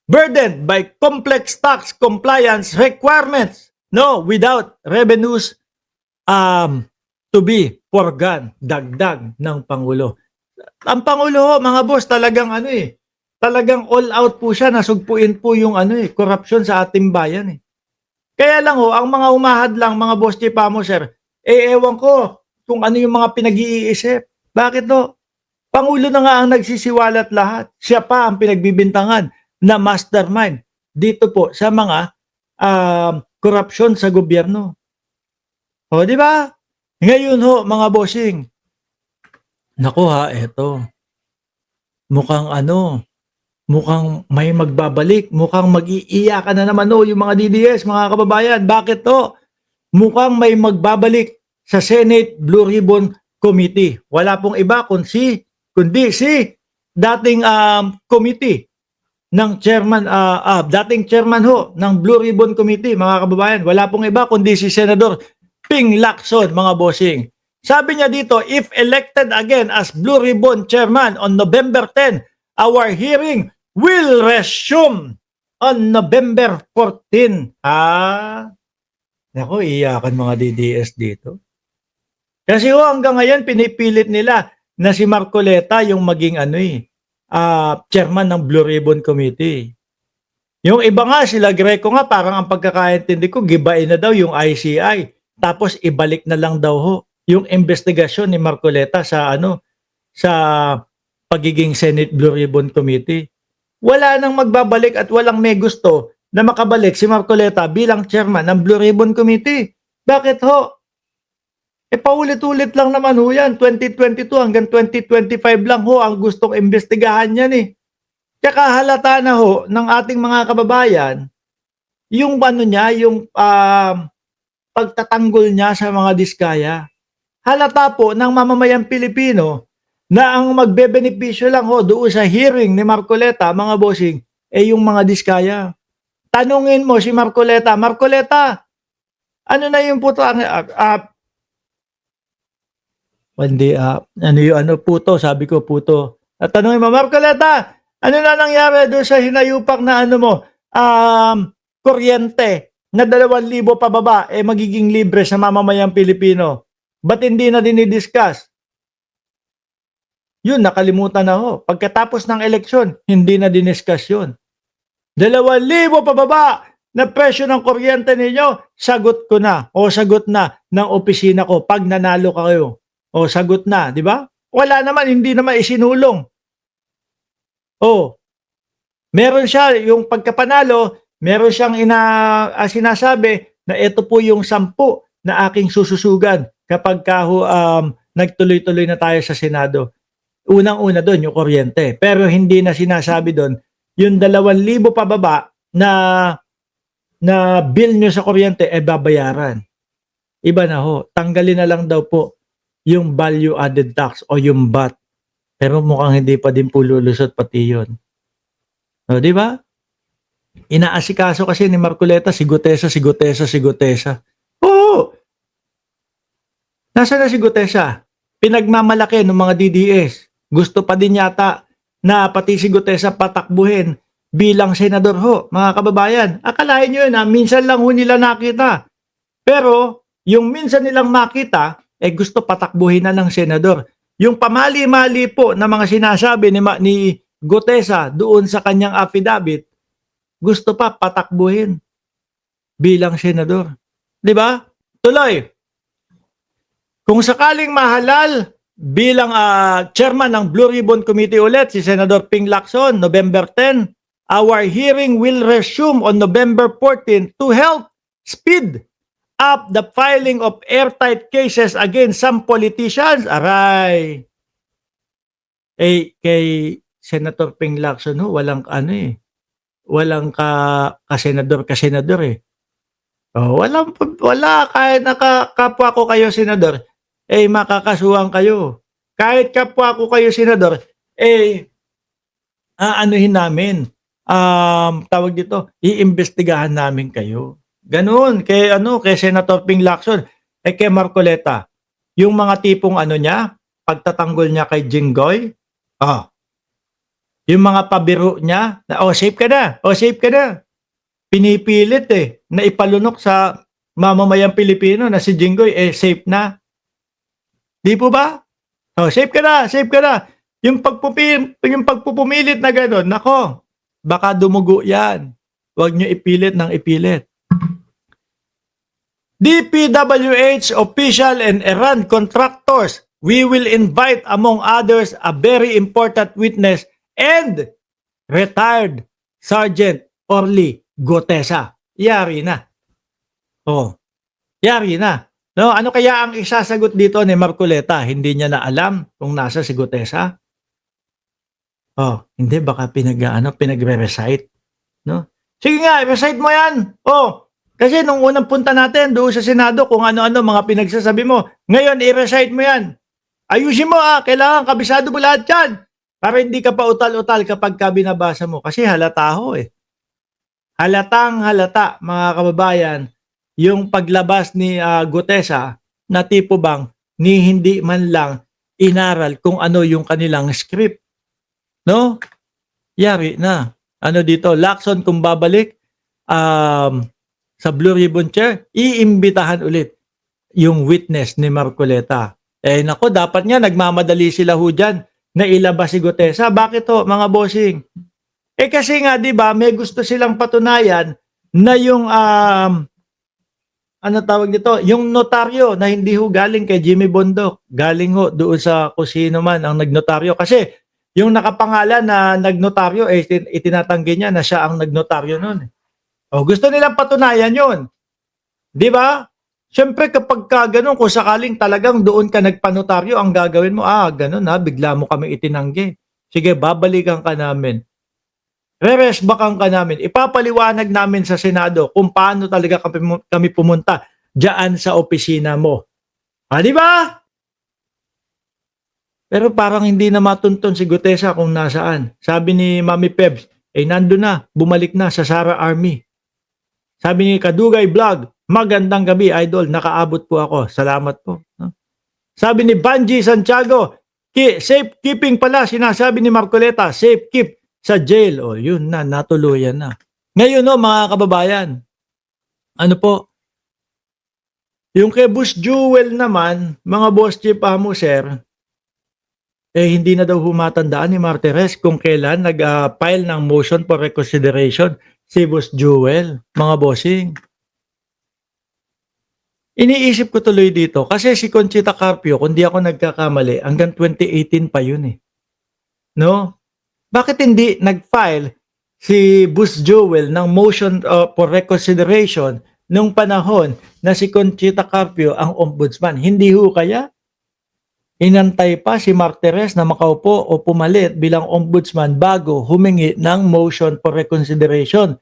burdened by complex tax compliance requirements, no, without revenues to be forgone, dagdag ng Pangulo. Ang Pangulo, mga boss, talagang talagang all out po siya, nasugpuin po yung korupsyon sa ating bayan. Kaya lang ang mga umahad lang, mga boss Chipamo, sir, ewan ko kung ano yung mga pinag-iisip. Bakit no? Pangulo na nga ang nagsisiwalat lahat. Siya pa ang pinagbibintangan na mastermind dito po sa mga korupsyon sa gobyerno. O, di ba? Ngayon mga bossing, naku eto. Mukhang mukhang may magbabalik, mukhang mag-iiyakan na naman yung mga DDS, mga kababayan. Bakit mukhang may magbabalik sa Senate Blue Ribbon Committee. Wala pong iba kundi si dating committee ng chairman, dating chairman ng Blue Ribbon Committee, mga kababayan. Wala pong iba kundi si Senador Ping Lacson, mga bossing. Sabi niya dito, if elected again as Blue Ribbon Chairman on November 10, our hearing will resume on November 14. Naku, iyakan mga DDS dito. Kasi hanggang ngayon pinipilit nila na si Marcoleta yung maging chairman ng Blue Ribbon Committee. Yung iba nga, sila Greco nga, parang ang pagkakaintindi ko, gibain na daw yung ICI. Tapos ibalik na lang daw yung investigasyon ni Marcoleta sa sa pagiging Senate Blue Ribbon Committee. Wala nang magbabalik at walang may gusto na makabalik si Marcoleta bilang chairman ng Blue Ribbon Committee. Bakit paulit-ulit lang naman yan. 2022 hanggang 2025 lang ang gustong investigahan yan Tsaka halata na ng ating mga kababayan yung yung pagtatanggol niya sa mga diskaya. Halata po ng mamamayang Pilipino na ang magbebenepisyo lang doon sa hearing ni Marcoleta, mga bossing, yung mga diskaya. Tanungin mo si Marcoleta, ano na yung puto? Puto, sabi ko puto. At tanungin mo, Marcoleta, ano na nangyari doon sa hinayupak na kuryente na 2,000 pababa magiging libre sa mamamayang Pilipino? Ba't hindi na dinidiscuss? Yun, nakalimutan na Pagkatapos ng eleksyon, hindi na diniscuss yun. 2,000 pababa na presyo ng kuryente ninyo, sagot ko na sagot na ng opisina ko pag nanalo kayo. Sagot na, di ba? Wala naman, hindi naman isinulong. Meron siya, yung pagkapanalo, meron siyang sinasabi na ito po yung 10 na aking sususugan kapag nagtuloy-tuloy na tayo sa Senado. Unang-una doon yung kuryente. Pero hindi na sinasabi doon yung 2,000 pababa na bill nyo sa kuryente babayaran. Iba na tanggalin na lang daw po yung value added tax o yung VAT. Pero mukhang hindi pa din po lulusot pati yun. Di ba? Inaasikaso kasi ni Marcoleta si Gutesa. Nasaan na si Gutesa? Pinagmamalaki ng mga DDS. Gusto pa din yata na pati si Gutesa patakbuhin bilang senador mga kababayan. Akalain nyo yun minsan lang nila nakita. Pero yung minsan nilang makita, gusto patakbuhin na ng senador. Yung pamali-mali po na mga sinasabi ni Gutesa doon sa kanyang affidavit, gusto pa patakbuhin bilang senador. Di ba? Tuloy. Kung sakaling mahalal bilang chairman ng Blue Ribbon Committee ulit si Senador Ping Lacson, November 10, our hearing will resume on November 14 to help speed up the filing of airtight cases against some politicians. Aray. Kay Senator Ping Lacson walang walang kasenador wala kahit nakakapwa ko kayo senador makakasuhan kayo. Kahit kapwa ko kayo senador aanuhin namin tawag dito, iimbestigahan namin kayo. Ganoon kay Senator Ping Lacson, kay Marcoleta. Yung mga tipong niya, pagtatanggol niya kay Jinggoy, Yung mga pabiro niya, na, safe ka na, safe ka na. Pinipilit na ipalunok sa mamamayang Pilipino na si Jinggoy, safe na. Di po ba? Safe ka na, safe ka na. Yung pagpupumilit na gano'n, nako, baka dumugo yan. Huwag nyo ipilit ng ipilit. DPWH official and errand contractors, we will invite among others a very important witness and retired Sergeant Orly Gotesa. Yari na. Yari na. No, ano kaya ang isasagot dito ni Marcoleta? Hindi niya na alam kung nasa si Gotesa? Hindi, baka pinagre-recite. No? Sige nga, recite mo yan. Kasi nung unang punta natin doon sa Senado, kung ano-ano mga pinagsasabi mo, ngayon i-recite mo yan. Ayusin mo kailangan kabisado mo lahat yan. Para hindi ka pa utal-utal kapag binabasa mo. Kasi halata ho Halatang halata, mga kababayan, yung paglabas ni Gotesa na tipo bang ni hindi man lang inaral kung ano yung kanilang script. No? Yari na. Ano dito? Lacson kung babalik sa Blue Ribbon Chair, iimbitahan ulit yung witness ni Marcoleta. Nako, dapat nga nagmamadali sila ho dyan na ilabas si Gotesa. Bakit ho, mga bossing? Kasi nga, di ba, may gusto silang patunayan na yung ano tawag dito, yung notaryo na hindi ho galing kay Jimmy Bondok, galing ho doon sa kusino man ang nagnotaryo. Kasi yung nakapangalan na nagnotaryo, itinatanggi niya na siya ang nagnotaryo nun. Gusto nilang patunayan yun. Di ba? Siyempre kapag ganun, kung sakaling talagang doon ka nagpanotaryo, ang gagawin mo, ganun bigla mo kami itinanggi. Sige, babalikan ka namin. Re-resbackan ka namin. Ipapaliwanag namin sa Senado kung paano talaga kami pumunta diyan sa opisina mo. Di ba? Pero parang hindi na matuntun si Gotesa kung nasaan. Sabi ni Mami Pebs, nandun na, bumalik na sa Sara Army. Sabi ni Kadugay Vlog, magandang gabi, idol, nakaabot po ako. Salamat po. Sabi ni Banji Santiago, safekeeping pala, sinasabi ni Marcoleta, safe keep sa jail. Yun na, natuluyan na. Ngayon mga kababayan, ano po, yung kay Boss Jewel naman, mga Boss Chief sir, hindi na daw humatandaan ni Martires kung kailan nag-file ng motion for reconsideration si Boss Jewel, mga bossing. Iniisip ko tuloy dito kasi si Conchita Carpio, kung di ako nagkakamali, hanggang 2018 pa yun No? Bakit hindi nag-file si Boss Jewel ng motion for reconsideration nung panahon na si Conchita Carpio ang ombudsman? Hindi ho kaya? Inantay pa si Martires na makaupo o pumalit bilang ombudsman bago humingi ng motion for reconsideration